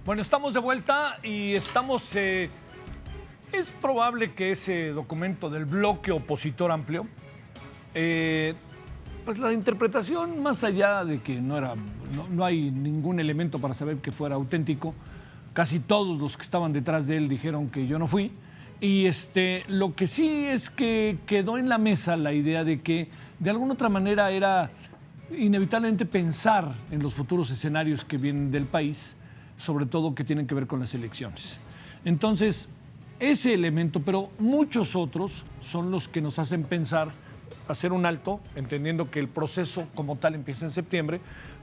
Bueno, estamos de vuelta y estamos... es probable que ese documento del bloque opositor amplio, pues la interpretación, más allá de que no hay ningún elemento para saber que fuera auténtico, casi todos los que estaban detrás de él dijeron que yo no fui. Y lo que sí es que quedó en la mesa la idea de que de alguna otra manera era inevitablemente pensar en los futuros escenarios que vienen del país, sobre todo que tienen que ver con las elecciones. Entonces, ese elemento, pero muchos otros son los que nos hacen pensar, hacer un alto, entendiendo que el proceso como tal empieza en septiembre,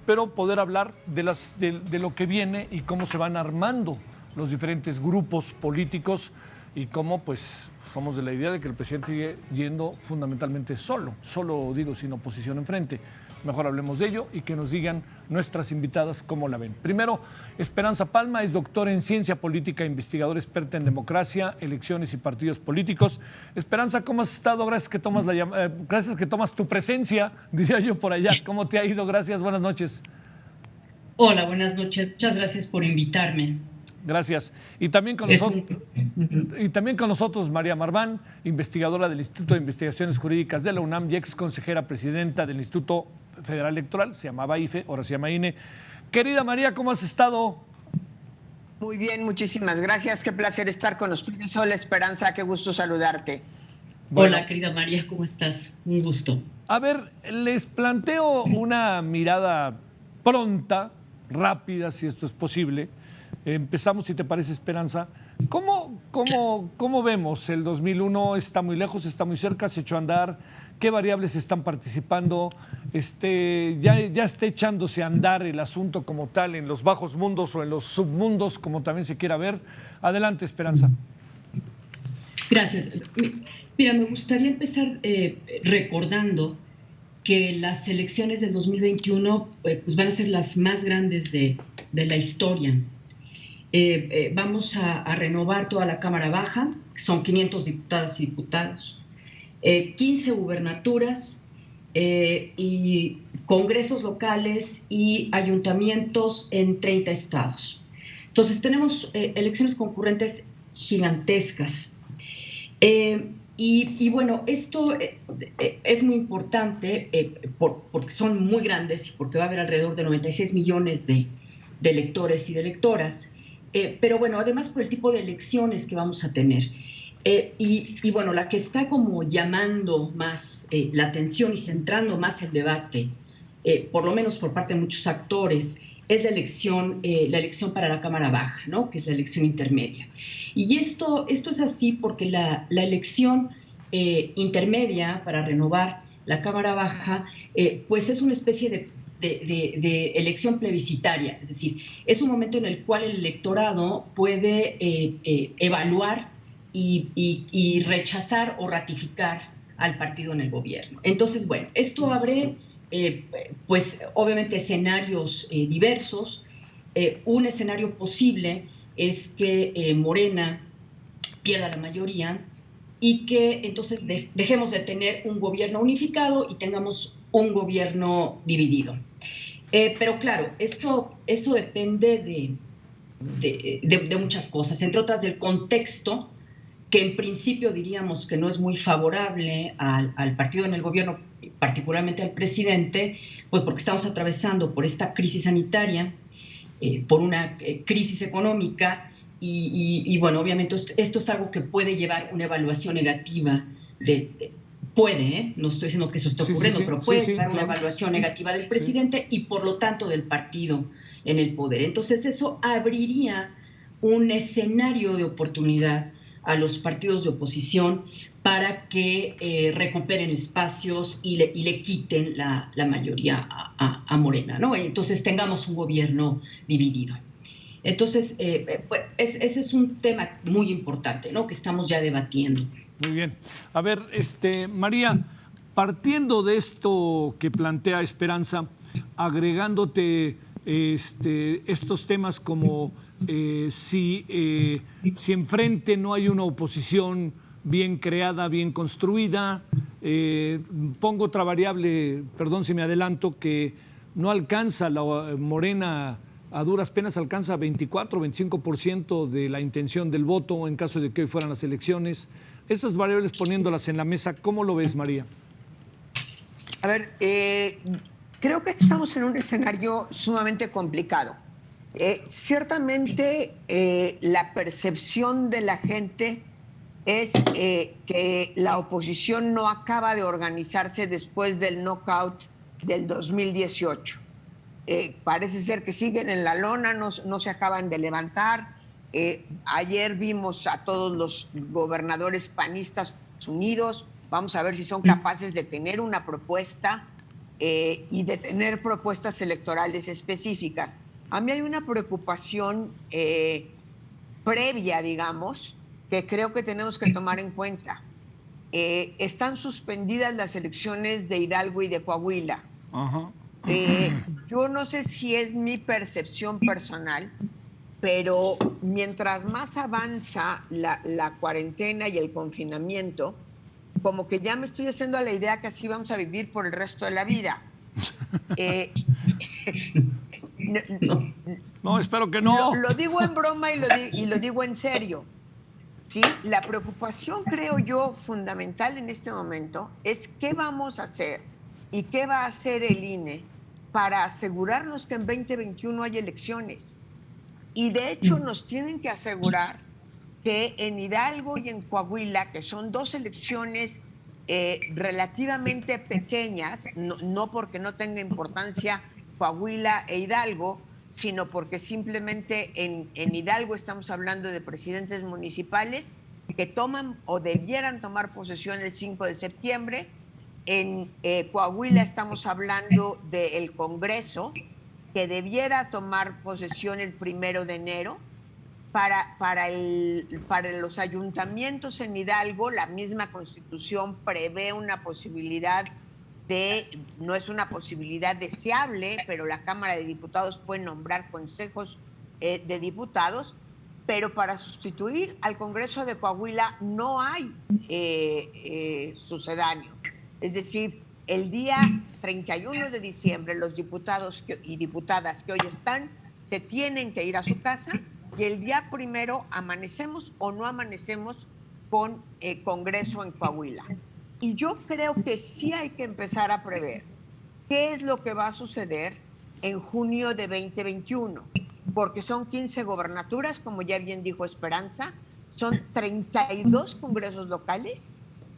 pero poder hablar de lo que viene y cómo se van armando los diferentes grupos políticos y cómo pues somos de la idea de que el presidente sigue yendo fundamentalmente solo digo, sin oposición enfrente. Mejor hablemos de ello y que nos digan nuestras invitadas cómo la ven. Primero, Esperanza Palma es doctora en ciencia política, investigadora experta en democracia, elecciones y partidos políticos. Esperanza, ¿cómo has estado? Gracias que tomas tu presencia, diría yo por allá. ¿Cómo te ha ido? Gracias, buenas noches. Hola, buenas noches. Muchas gracias por invitarme. Gracias. Y también con nosotros María Marván, investigadora del Instituto de Investigaciones Jurídicas de la UNAM y ex consejera presidenta del Instituto Federal Electoral, se llamaba IFE, ahora se llama INE. Querida María, ¿cómo has estado? Muy bien, muchísimas gracias. Qué placer estar con ustedes. Hola, Esperanza, qué gusto saludarte. Bueno. Hola, querida María, ¿cómo estás? Un gusto. A ver, les planteo una mirada pronta, rápida, si esto es posible. Empezamos, si te parece, Esperanza. ¿Cómo vemos? El 2001 está muy lejos, está muy cerca, se echó a andar. ¿Qué variables están participando? Ya está echándose a andar el asunto como tal en los bajos mundos o en los submundos, como también se quiera ver. Adelante, Esperanza. Gracias. Mira, me gustaría empezar recordando que las elecciones del 2021 pues van a ser las más grandes de la historia. Vamos a renovar toda la Cámara Baja, son 500 diputadas y diputados, 15 gubernaturas y congresos locales y ayuntamientos en 30 estados. Entonces tenemos elecciones concurrentes gigantescas. Y bueno, esto es muy importante porque son muy grandes y porque va a haber alrededor de 96 millones de electores y de electoras. Pero bueno, además por el tipo de elecciones que vamos a tener. Y bueno, la que está como llamando más la atención y centrando más el debate, por lo menos por parte de muchos actores, es la elección para la Cámara Baja, ¿no? Que es la elección intermedia. Y esto es así porque la elección intermedia para renovar la Cámara Baja, pues es una especie de elección plebiscitaria, es decir, es un momento en el cual el electorado puede evaluar y rechazar o ratificar al partido en el gobierno. Entonces, bueno, esto abre, pues, obviamente escenarios diversos. Un escenario posible es que Morena pierda la mayoría y que entonces dejemos de tener un gobierno unificado y tengamos un gobierno dividido. Pero claro, eso depende de muchas cosas, entre otras del contexto, que en principio diríamos que no es muy favorable al partido en el gobierno, particularmente al presidente, pues porque estamos atravesando por esta crisis sanitaria, por una crisis económica y bueno, obviamente esto es algo que puede llevar una evaluación negativa puede, no estoy diciendo que eso esté ocurriendo, pero puede llevar una evaluación negativa del presidente y por lo tanto del partido en el poder. Entonces eso abriría un escenario de oportunidad a los partidos de oposición para que recuperen espacios y le quiten la mayoría a Morena, ¿no? Entonces tengamos un gobierno dividido. Entonces, pues, ese es un tema muy importante, ¿no? Que estamos ya debatiendo. Muy bien. A ver, María, partiendo de esto que plantea Esperanza, agregándote estos temas como si enfrente no hay una oposición bien creada, bien construida, pongo otra variable, perdón si me adelanto, que no alcanza la Morena a duras penas alcanza 24 o 25% de la intención del voto en caso de que hoy fueran las elecciones. Esas variables poniéndolas en la mesa, ¿cómo lo ves, María? A ver, creo que estamos en un escenario sumamente complicado. Ciertamente la percepción de la gente es que la oposición no acaba de organizarse después del knockout del 2018. Parece ser que siguen en la lona, no se acaban de levantar. Ayer vimos a todos los gobernadores panistas unidos. Vamos a ver si son capaces de tener una propuesta y de tener propuestas electorales específicas. A mí hay una preocupación previa, digamos, que creo que tenemos que tomar en cuenta. Están suspendidas las elecciones de Hidalgo y de Coahuila. Ajá. Yo no sé si es mi percepción personal, pero mientras más avanza la cuarentena y el confinamiento, como que ya me estoy haciendo a la idea que así vamos a vivir por el resto de la vida. No, espero que no. Lo digo en broma y lo digo en serio. ¿Sí? La preocupación, creo yo, fundamental en este momento es qué vamos a hacer y qué va a hacer el INE para asegurarnos que en 2021 hay elecciones. Y de hecho nos tienen que asegurar que en Hidalgo y en Coahuila, que son dos elecciones relativamente pequeñas, no porque no tenga importancia Coahuila e Hidalgo, sino porque simplemente en Hidalgo estamos hablando de presidentes municipales que toman o debieran tomar posesión el 5 de septiembre. En Coahuila estamos hablando del Congreso, que debiera tomar posesión el 1 de enero. Para los ayuntamientos en Hidalgo, la misma Constitución prevé una posibilidad no es una posibilidad deseable, pero la Cámara de Diputados puede nombrar consejos de diputados, pero para sustituir al Congreso de Coahuila no hay sucedáneo. Es decir, el día 31 de diciembre los diputados y diputadas que hoy están se tienen que ir a su casa y el día 1 amanecemos o no amanecemos con Congreso en Coahuila. Y yo creo que sí hay que empezar a prever qué es lo que va a suceder en junio de 2021, porque son 15 gobernaturas, como ya bien dijo Esperanza, son 32 congresos locales,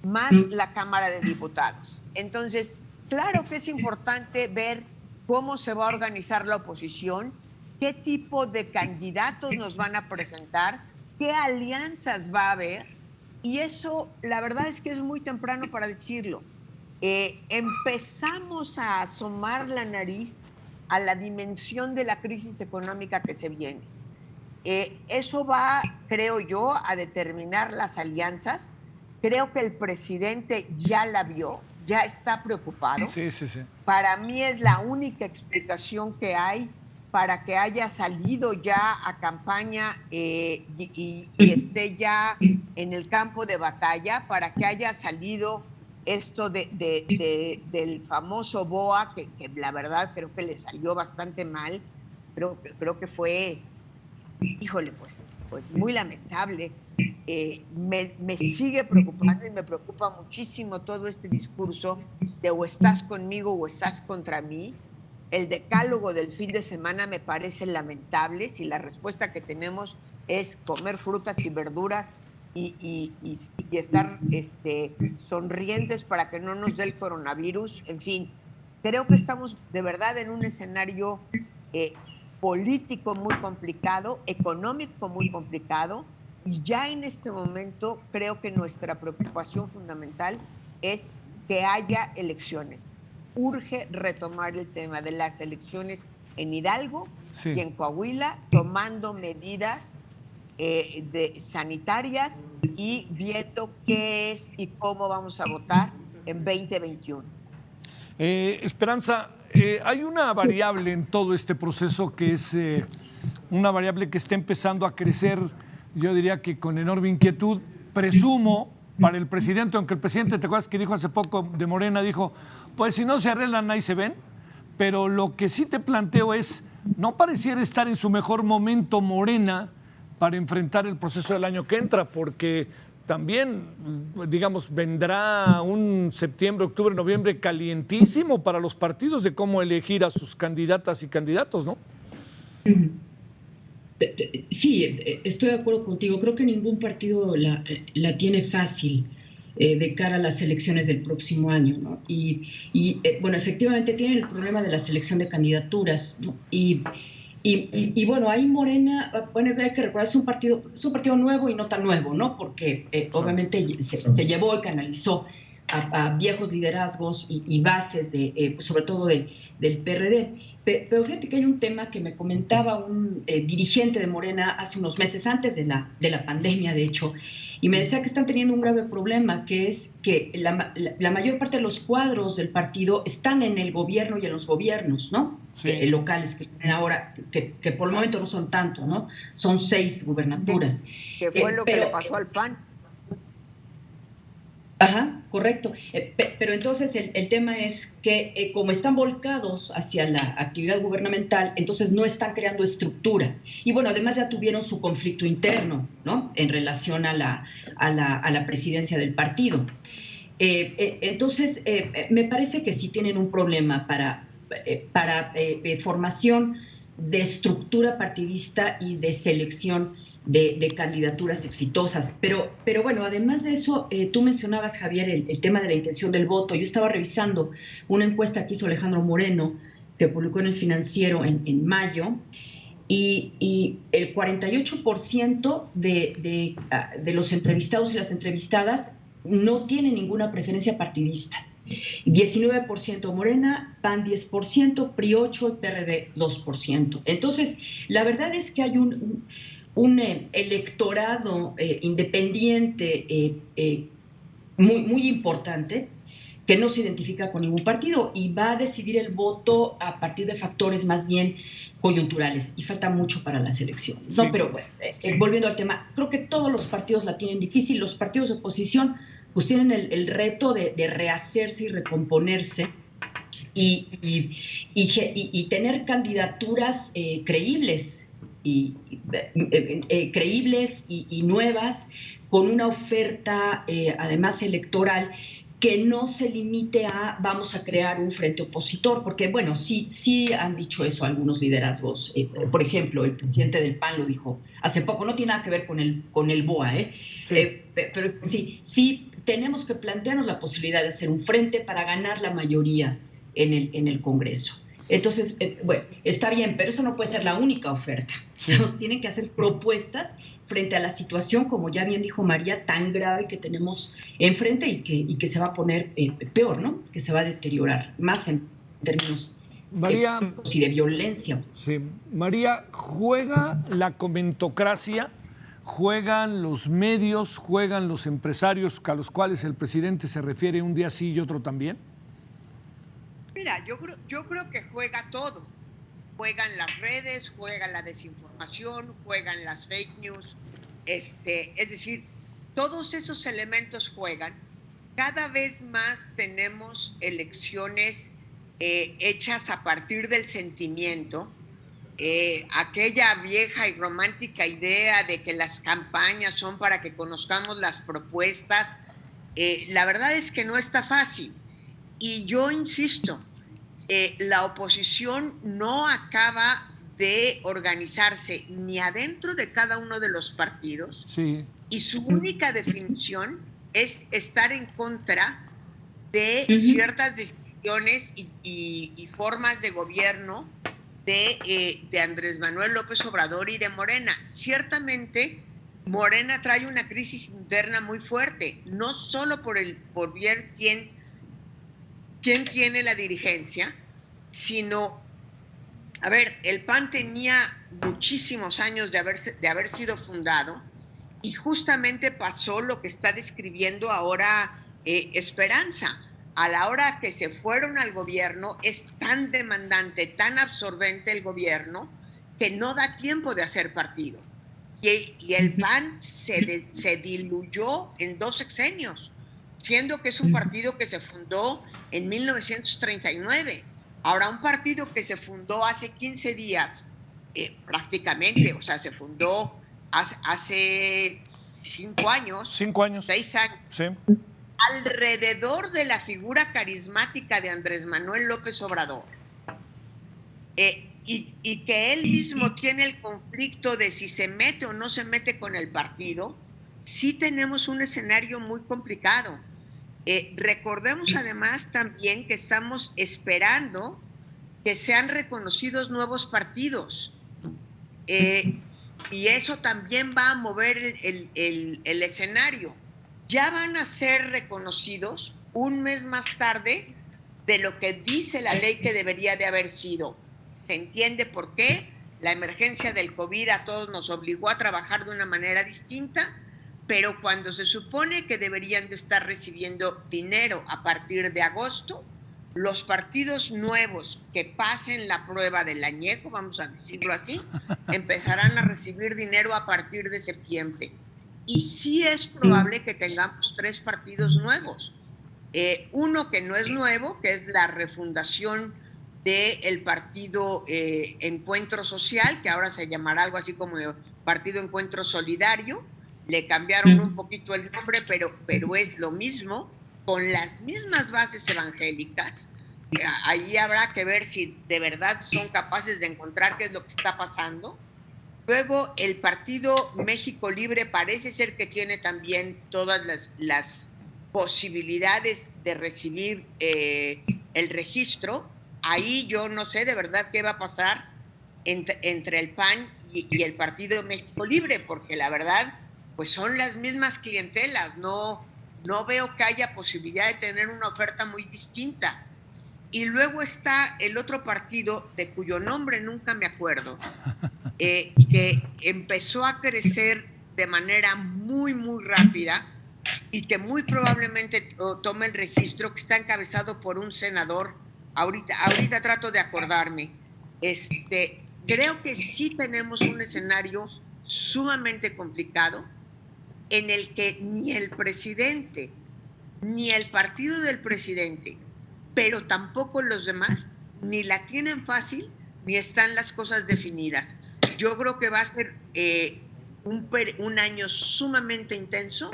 más la Cámara de Diputados. Entonces, claro que es importante ver cómo se va a organizar la oposición, qué tipo de candidatos nos van a presentar, qué alianzas va a haber. Y eso, la verdad es que es muy temprano para decirlo. Empezamos a asomar la nariz a la dimensión de la crisis económica que se viene. Eso va, creo yo, a determinar las alianzas. Creo que el presidente ya la vio, ya está preocupado. Sí. Para mí es la única explicación que hay para que haya salido ya a campaña y esté ya en el campo de batalla, para que haya salido esto del famoso BOA, que la verdad creo que le salió bastante mal, creo que fue, híjole, pues muy lamentable. Me sigue preocupando y me preocupa muchísimo todo este discurso de o estás conmigo o estás contra mí. El decálogo del fin de semana me parece lamentable si la respuesta que tenemos es comer frutas y verduras y estar sonrientes para que no nos dé el coronavirus. En fin, creo que estamos de verdad en un escenario político muy complicado, económico muy complicado, y ya en este momento creo que nuestra preocupación fundamental es que haya elecciones. Urge retomar el tema de las elecciones en Hidalgo y en Coahuila, tomando medidas sanitarias y viendo qué es y cómo vamos a votar en 2021. Esperanza, hay una variable en todo este proceso que es una variable que está empezando a crecer, yo diría que con enorme inquietud, presumo, para el presidente, aunque el presidente, ¿te acuerdas que dijo hace poco de Morena? Dijo, pues si no se arreglan, ahí se ven, pero lo que sí te planteo es no pareciera estar en su mejor momento Morena para enfrentar el proceso del año que entra, porque también, digamos, vendrá un septiembre, octubre, noviembre calientísimo para los partidos de cómo elegir a sus candidatas y candidatos, ¿no? Sí, estoy de acuerdo contigo. Creo que ningún partido la tiene fácil de cara a las elecciones del próximo año, ¿no? Bueno, efectivamente tienen el problema de la selección de candidaturas, ¿no? Y bueno, ahí Morena, bueno, hay que recordar, es un partido nuevo y no tan nuevo, ¿no? Porque obviamente se llevó y canalizó a viejos liderazgos y bases, sobre todo del PRD. Pero fíjate que hay un tema que me comentaba un dirigente de Morena hace unos meses, antes de la pandemia, de hecho, y me decía que están teniendo un grave problema, que es que la mayor parte de los cuadros del partido están en el gobierno y en los gobiernos, ¿no? Sí. Locales que tienen ahora, que por el momento no son tanto, ¿no? Son 6 gubernaturas. Que fue lo que le pasó al PAN. Ajá, correcto. Pero entonces el tema es que como están volcados hacia la actividad gubernamental, entonces no están creando estructura. Y bueno, además ya tuvieron su conflicto interno, ¿no? En relación a la presidencia del partido. Entonces, me parece que sí tienen un problema para formación de estructura partidista y de selección de candidaturas exitosas. Pero bueno, además de eso, tú mencionabas, Javier, el tema de la intención del voto. Yo estaba revisando una encuesta que hizo Alejandro Moreno, que publicó en El Financiero en mayo, y el 48% de los entrevistados y las entrevistadas no tienen ninguna preferencia partidista. 19% Morena, PAN 10%, PRI 8%, PRD 2%. Entonces, la verdad es que hay un electorado independiente muy importante que no se identifica con ningún partido y va a decidir el voto a partir de factores más bien coyunturales, y falta mucho para las elecciones, ¿no? Sí. Pero bueno, volviendo al tema, creo que todos los partidos la tienen difícil. Los partidos de oposición pues tienen el reto de rehacerse y recomponerse y tener candidaturas creíbles y nuevas, con una oferta además electoral que no se limite a vamos a crear un frente opositor, porque bueno, sí han dicho eso algunos liderazgos. Por ejemplo, el presidente del PAN lo dijo hace poco, no tiene nada que ver con el BOA, sí. Pero sí tenemos que plantearnos la posibilidad de hacer un frente para ganar la mayoría en el Congreso. Entonces, bueno, está bien, pero eso no puede ser la única oferta. Sí. Nos tienen que hacer propuestas frente a la situación, como ya bien dijo María, tan grave que tenemos enfrente y que se va a poner peor, ¿no? Que se va a deteriorar más en términos María, y de violencia. Sí. María, ¿juega la comentocracia? ¿Juegan los medios? ¿Juegan los empresarios a los cuales el presidente se refiere un día sí y otro también? Mira, yo creo que juega todo. Juegan las redes, juega la desinformación, juegan las fake news. Es decir, todos esos elementos juegan. Cada vez más tenemos elecciones hechas a partir del sentimiento. Aquella vieja y romántica idea de que las campañas son para que conozcamos las propuestas, la verdad es que no está fácil. Y yo insisto, la oposición no acaba de organizarse ni adentro de cada uno de los partidos, sí. Y su única definición es estar en contra de ciertas decisiones y formas de gobierno de Andrés Manuel López Obrador y de Morena. Ciertamente, Morena trae una crisis interna muy fuerte, no solo por ver quién tiene la dirigencia, sino, a ver, el PAN tenía muchísimos años de haber sido fundado, y justamente pasó lo que está describiendo ahora Esperanza. A la hora que se fueron al gobierno, es tan demandante, tan absorbente el gobierno, que no da tiempo de hacer partido. Y el PAN se diluyó en 2 sexenios, siendo que es un partido que se fundó en 1939. Ahora, un partido que se fundó hace 15 días, prácticamente, o sea, se fundó hace 5 años, 5 años. 6 años, Sí. alrededor de la figura carismática de Andrés Manuel López Obrador, y que él mismo tiene el conflicto de si se mete o no se mete con el partido, sí tenemos un escenario muy complicado. Recordemos además también que estamos esperando que sean reconocidos nuevos partidos, y eso también va a mover el escenario. Ya van a ser reconocidos un mes más tarde de lo que dice la ley que debería de haber sido. Se entiende por qué. La emergencia del COVID a todos nos obligó a trabajar de una manera distinta, pero cuando se supone que deberían de estar recibiendo dinero a partir de agosto, los partidos nuevos que pasen la prueba del añejo, vamos a decirlo así, empezarán a recibir dinero a partir de septiembre. Y sí es probable que tengamos 3 partidos nuevos. Uno que no es nuevo, que es la refundación del partido Encuentro Social, que ahora se llamará algo así como Partido Encuentro Solidario. Le cambiaron un poquito el nombre, pero es lo mismo, con las mismas bases evangélicas. Ahí habrá que ver si de verdad son capaces de encontrar qué es lo que está pasando. Luego, el Partido México Libre parece ser que tiene también todas las posibilidades de recibir el registro. Ahí yo no sé de verdad qué va a pasar entre el PAN y el Partido México Libre, porque la verdad, pues son las mismas clientelas. No veo que haya posibilidad de tener una oferta muy distinta. Y luego está el otro partido, de cuyo nombre nunca me acuerdo, que empezó a crecer de manera muy, muy rápida y que muy probablemente tome el registro, que está encabezado por un senador. Ahorita trato de acordarme. Creo que sí tenemos un escenario sumamente complicado en el que ni el presidente, ni el partido del presidente, pero tampoco los demás, ni la tienen fácil, ni están las cosas definidas. Yo creo que va a ser un año sumamente intenso,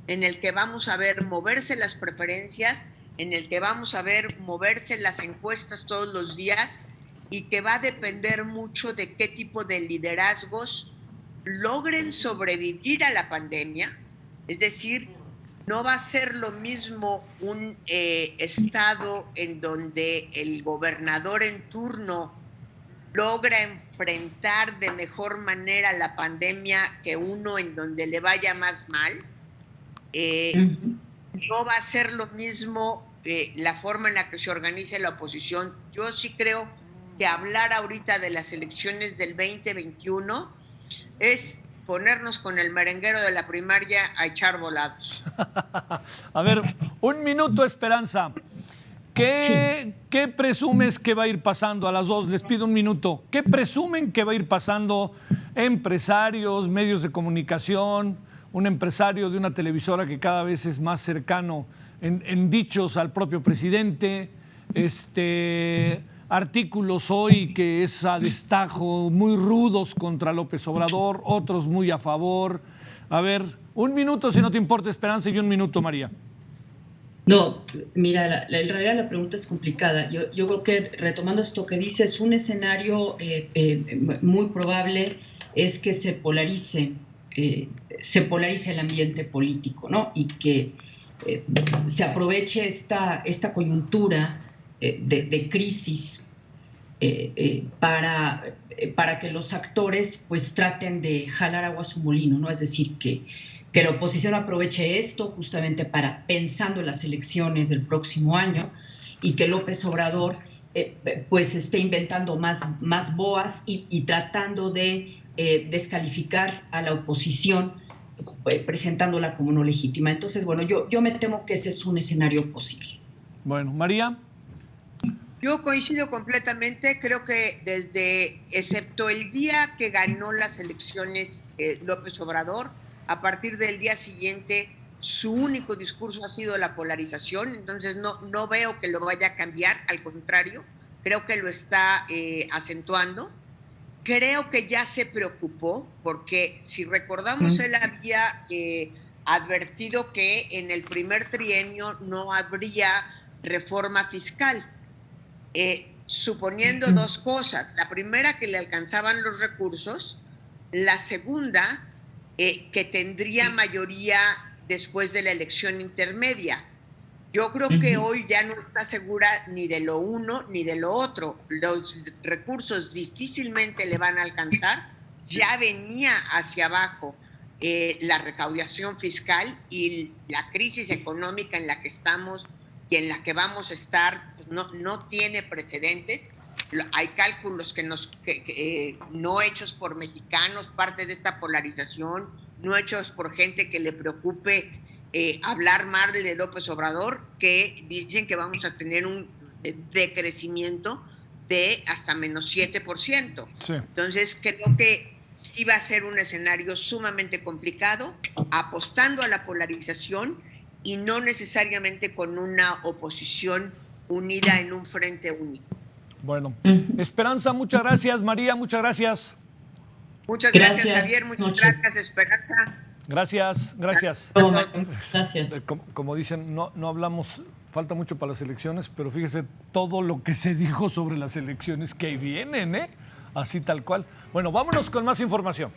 en el que vamos a ver moverse las preferencias, en el que vamos a ver moverse las encuestas todos los días, y que va a depender mucho de qué tipo de liderazgos logren sobrevivir a la pandemia. Es decir, no va a ser lo mismo un estado en donde el gobernador en turno logra enfrentar de mejor manera la pandemia que uno en donde le vaya más mal. No va a ser lo mismo la forma en la que se organice la oposición. Yo sí creo que hablar ahorita de las elecciones del 2021 es ponernos con el merenguero de la primaria a echar volados. A ver, un minuto, Esperanza. ¿Qué presumes que va a ir pasando? A las dos les pido un minuto. ¿Qué presumen que va a ir pasando empresarios, medios de comunicación, un empresario de una televisora que cada vez es más cercano en dichos al propio presidente? Artículos hoy que es a destajo, muy rudos contra López Obrador, otros muy a favor. A ver, un minuto si no te importa, Esperanza, y un minuto, María. No, mira, en realidad la pregunta es complicada. Yo creo que, retomando esto que dices, un escenario muy probable es que se polarice el ambiente político, ¿no? Y que se aproveche esta coyuntura de crisis para que los actores pues traten de jalar agua a su molino, ¿no? Es decir, que la oposición aproveche esto justamente pensando en las elecciones del próximo año, y que López Obrador pues esté inventando más boas y tratando de descalificar a la oposición, presentándola como no legítima. Entonces, bueno, yo me temo que ese es un escenario posible. Bueno, María. Yo coincido completamente. Creo que excepto el día que ganó las elecciones López Obrador, a partir del día siguiente su único discurso ha sido la polarización. Entonces no veo que lo vaya a cambiar, al contrario, creo que lo está acentuando. Creo que ya se preocupó, porque si recordamos, él había advertido que en el primer trienio no habría reforma fiscal, suponiendo dos cosas. La primera, que le alcanzaban los recursos. La segunda, que tendría mayoría después de la elección intermedia. Yo creo que hoy ya no está segura ni de lo uno ni de lo otro. Los recursos difícilmente le van a alcanzar. Ya venía hacia abajo la recaudación fiscal, y la crisis económica en la que estamos y en la que vamos a estar pues no tiene precedentes. Hay cálculos que no hechos por mexicanos, parte de esta polarización, no hechos por gente que le preocupe hablar mal de López Obrador, que dicen que vamos a tener un decrecimiento de hasta menos 7%. Sí. Entonces, creo que sí va a ser un escenario sumamente complicado, apostando a la polarización y no necesariamente con una oposición unida en un frente único. Bueno, Esperanza, muchas gracias. María, muchas gracias. Muchas gracias, Javier. Muchas gracias, Esperanza. Gracias, gracias. Gracias. Como dicen, no hablamos, falta mucho para las elecciones, pero fíjese todo lo que se dijo sobre las elecciones que vienen, así tal cual. Bueno, vámonos con más información.